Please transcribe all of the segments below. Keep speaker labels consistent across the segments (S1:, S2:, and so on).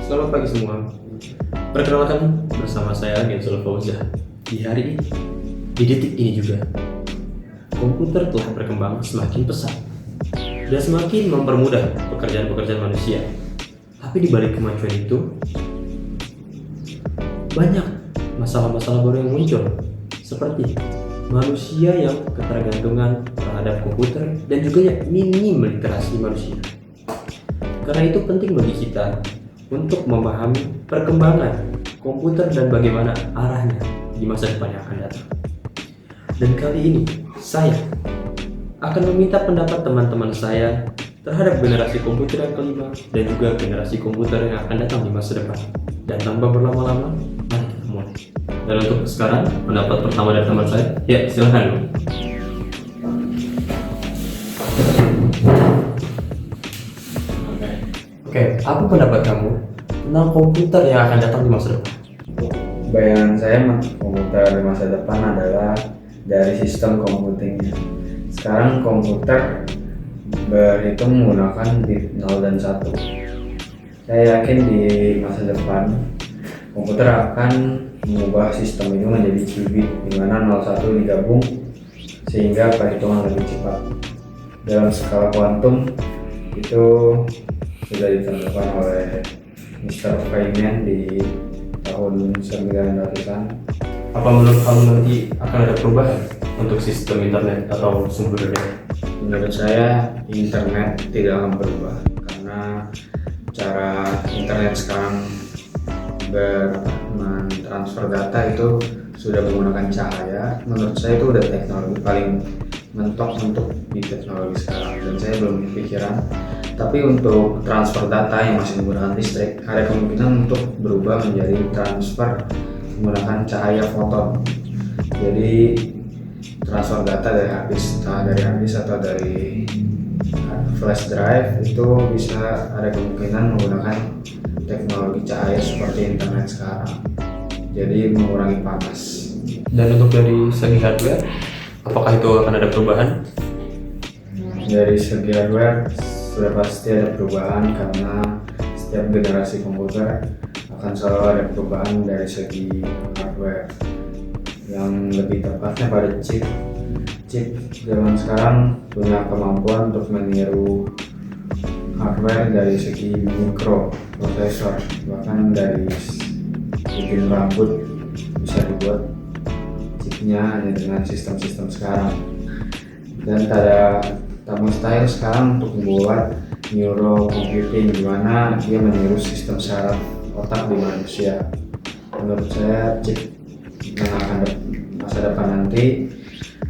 S1: Selamat pagi semua. Perkenalkan, bersama saya Genzul Fauzah. Di hari ini, di detik ini juga, komputer telah berkembang semakin pesat dan semakin mempermudah pekerjaan-pekerjaan manusia. Tapi di balik kemajuan itu, banyak masalah-masalah baru yang muncul, seperti manusia yang ketergantungan terhadap komputer dan juga yang minim literasi manusia. Karena itu penting bagi kita untuk memahami perkembangan komputer dan bagaimana arahnya di masa depan yang akan datang. Dan kali ini saya akan meminta pendapat teman-teman saya terhadap generasi komputer yang kelima dan juga generasi komputer yang akan datang di masa depan. Dan tanpa berlama-lama, mari kita mulai. Dan untuk sekarang, pendapat pertama dari teman saya, ya silahkan. Oke, apa pendapat kamu tentang komputer yang akan datang di masa depan?
S2: Bayangan saya komputer di masa depan adalah dari sistem computingnya. Sekarang komputer berhitung menggunakan bit 0 dan 1. Saya yakin di masa depan komputer akan mengubah sistem itu menjadi qubit, di mana 01 digabung sehingga perhitungan lebih cepat. Dalam skala kuantum itu sudah ditentukan oleh Mr. Feynman di tahun 900-an.
S1: Apa menurut kamu nanti akan ada perubahan untuk sistem internet atau sumber daya?
S2: Menurut saya internet tidak akan berubah, karena cara internet sekarang mentransfer data itu sudah menggunakan cahaya. Menurut saya itu udah teknologi paling mentok untuk di teknologi sekarang, dan saya belum kepikiran. Tapi untuk transfer data yang masih menggunakan listrik, ada kemungkinan untuk berubah menjadi transfer menggunakan cahaya foton. Jadi transfer data dari hard disk atau dari flash drive itu bisa ada kemungkinan menggunakan teknologi cahaya seperti internet sekarang. Jadi mengurangi panas.
S1: Dan untuk dari segi hardware, apakah itu akan ada perubahan?
S2: Dari segi hardware sudah pasti ada perubahan, karena setiap generasi komputer akan selalu ada perubahan dari segi hardware, yang lebih tepatnya pada chip zaman sekarang punya kemampuan untuk meniru hardware dari segi mikroprosesor, bahkan dari bikin rambut bisa dibuat chipnya hanya dengan sistem-sistem sekarang. Dan tak mustahil sekarang untuk membuat neurocomputing, di mana dia meniru sistem saraf otak di manusia. Menurut saya chip yang akan masa depan nanti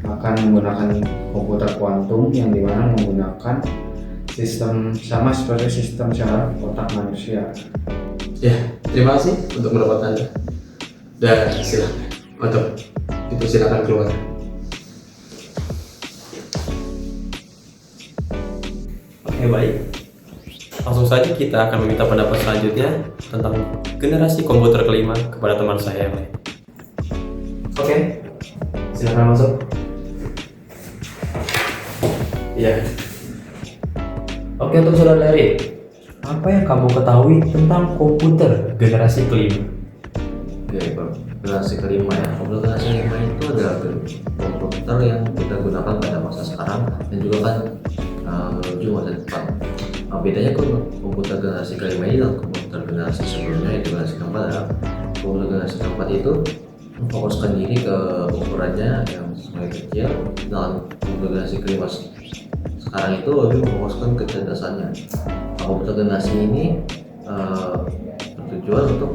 S2: akan menggunakan komputer kuantum, yang dimana menggunakan sistem sama seperti sistem saraf otak manusia.
S1: Ya, terima kasih untuk pendapat Anda. Dan silakan untuk itu silakan keluar. Oke, baik. Langsung saja kita akan meminta pendapat selanjutnya tentang generasi komputer kelima kepada teman saya yang lain. Oke, silakan masuk. Iya. Oke, untuk saudara Larry, apa yang kamu ketahui tentang komputer generasi kelima?
S3: Oke, generasi kelima ya. Komputer generasi kelima itu adalah komputer yang kita gunakan pada masa sekarang dan juga kan menuju masa depan. Bedanya komputer generasi kelima ini dan komputer generasi sebelumnya, itu generasi keempat adalah komputer generasi keempat itu memfokuskan diri ke ukurannya yang semakin kecil, dan komputer generasi kelima sekarang itu lebih memfokuskan kecerdasannya. Komputer generasi ini bertujuan untuk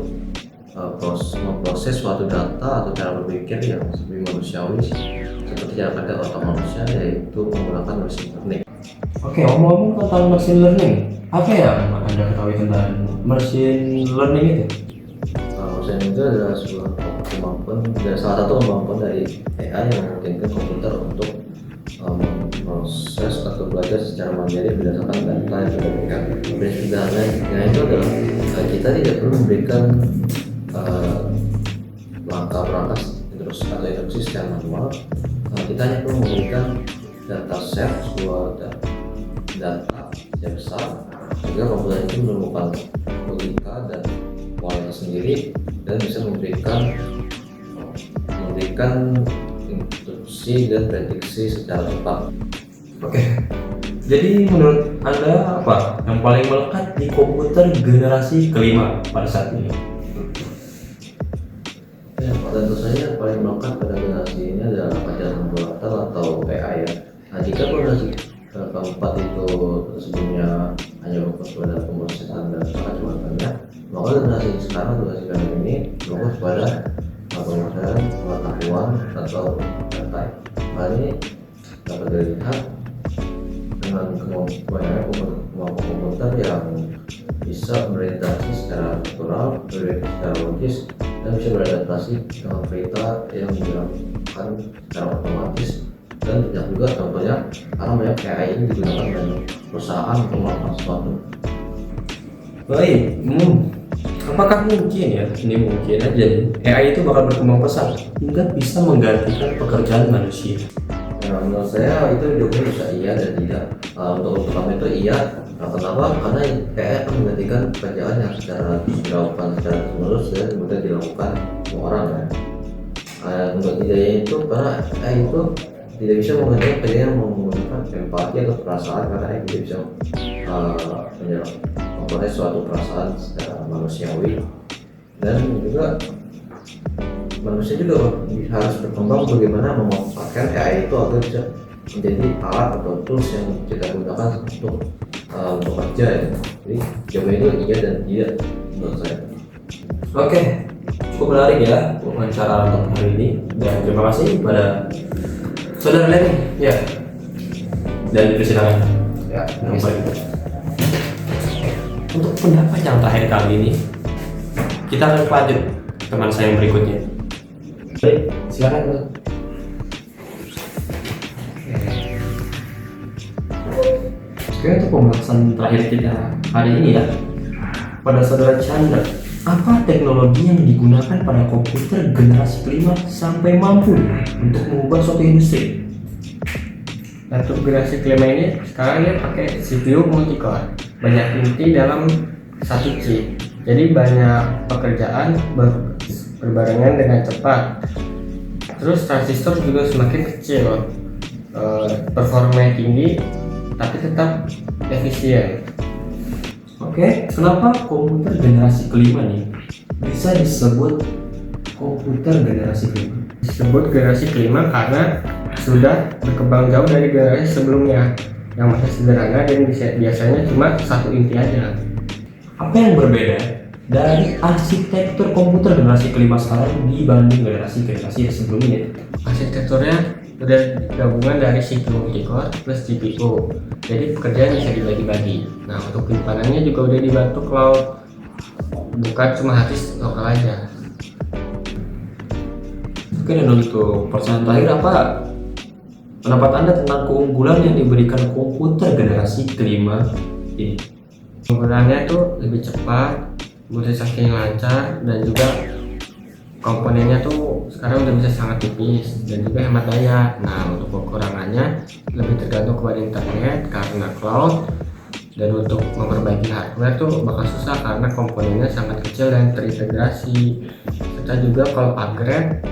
S3: memproses suatu data atau cara berpikir yang lebih manusiawi, seperti cara kerja otak manusia, yaitu menggunakan machine learning.
S1: Oke, ngomong tentang machine learning, apa yang Anda ketahui tentang machine learning itu?
S3: Machine learning itu adalah sebuah kemampuan, salah satu kemampuan dari AI yang memungkinkan komputer untuk memproses atau belajar secara mandiri berdasarkan data yang sudah diberikan. Prinsip sederhananya itu adalah kita tidak perlu memberikan langkah-langkah terus atau instruksi secara manual. Kita hanya perlu memberikan dataset, sebuah data yang besar, sehingga komputer itu menemukan logika dan sendiri dan bisa memberikan instruksi dan prediksi secara cepat.
S1: Oke. Jadi menurut Anda apa yang paling melekat di komputer generasi kelima pada saat ini?
S3: Ya, tentu saja yang paling melekat pada generasi ini adalah pelajaran buatan atau AI ya. Nah, jika generasi keempat itu sebelumnya hanya fokus pada pemrosesan dan pengaturannya, maka generasi sekarang, generasi kali ini fokus pada pemrosesan pengetahuan atau data. Hal ini dapat dilihat dengan kemampuan komputer yang bisa berinteraksi secara natural, berpikir secara logis, dan bisa beradaptasi dengan perintah yang dilakukan secara otomatis. Dan banyak juga contohnya karena banyak AI ini digunakan banyak perusahaan untuk melakukan sesuatu.
S1: Baik, apakah mungkin ya, ini mungkin aja nih, AI itu bakal berkembang pesat hingga bisa menggantikan pekerjaan manusia?
S3: Ya, menurut saya itu jawabannya bisa iya dan tidak. Untuk kami itu iya. Kenapa? Karena AI akan menggantikan pekerjaan yang secara dilakukan secara terus dan kemudian dilakukan semua orang ya. Untuk tidaknya itu karena AI itu tidak bisa menggantikan pekerjaan yang menggunakan empati atau perasaan, karena AI tidak bisa mempunyai suatu perasaan secara manusiawi. Dan juga manusia juga harus berkembang bagaimana memanfaatkan AI itu agar bisa menjadi alat atau tools yang kita gunakan untuk bekerja ya. Jadi jawabannya itu iya dan tidak menurut saya.
S1: Oke, cukup menarik ya wawancara untuk hari ini, dan terima kasih pada saudara Lenny ya, dan dipersilakan
S3: Ya,
S1: untuk pendapat yang terakhir kali ini. Kita akan lanjut teman saya yang berikutnya. Baik, silakan Bang. Oke, untuk pembahasan terakhir kita hari ini ya, pada saudara Chandra, apa teknologi yang digunakan pada komputer generasi kelima sampai mampu untuk mengubah suatu industri?
S4: Untuk generasi kelima ini sekarang dia pakai CPU multi-core, banyak inti dalam satu chip. Jadi banyak pekerjaan berbarengan dengan cepat. Terus transistor juga semakin kecil, performa tinggi, tapi tetap efisien.
S1: Oke, kenapa komputer generasi kelima nih bisa disebut komputer generasi kelima?
S4: Disebut generasi kelima karena sudah berkembang jauh dari generasi sebelumnya yang masih sederhana dan biasanya cuma satu inti aja.
S1: Apa yang berbeda dari arsitektur komputer generasi kelima sekarang dibanding generasi sebelumnya?
S4: Arsitekturnya udah gabungan dari CPU multi-core plus GPU, jadi pekerjaan bisa dibagi-bagi. Nah, untuk penyimpanannya juga udah dibantu cloud, bukan cuma harddisk lokal aja.
S1: Oke, dan untuk pertanyaan terakhir, apa pendapat Anda tentang keunggulan yang diberikan komputer generasi kelima ini?
S4: Penggunaannya tuh lebih cepat, multitasking lancar, dan juga komponennya tuh sekarang udah bisa sangat tipis dan juga hemat daya. Nah, untuk kekurangannya lebih tergantung kepada internet karena cloud, dan untuk memperbaiki hardware tuh bakal susah karena komponennya sangat kecil dan terintegrasi. Serta juga kalau upgrade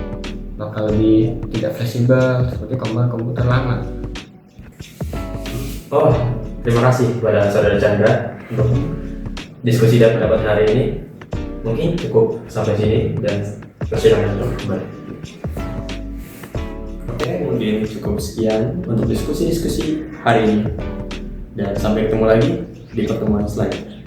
S4: bakal lebih tidak fleksibel seperti komputer lama.
S1: Oh, terima kasih kepada saudara Chandra untuk diskusi dan pendapat hari ini. Mungkin cukup sampai sini dan persilakan untuk kembali. Oke, mungkin cukup sekian untuk diskusi hari ini, dan sampai ketemu lagi di pertemuan selanjutnya.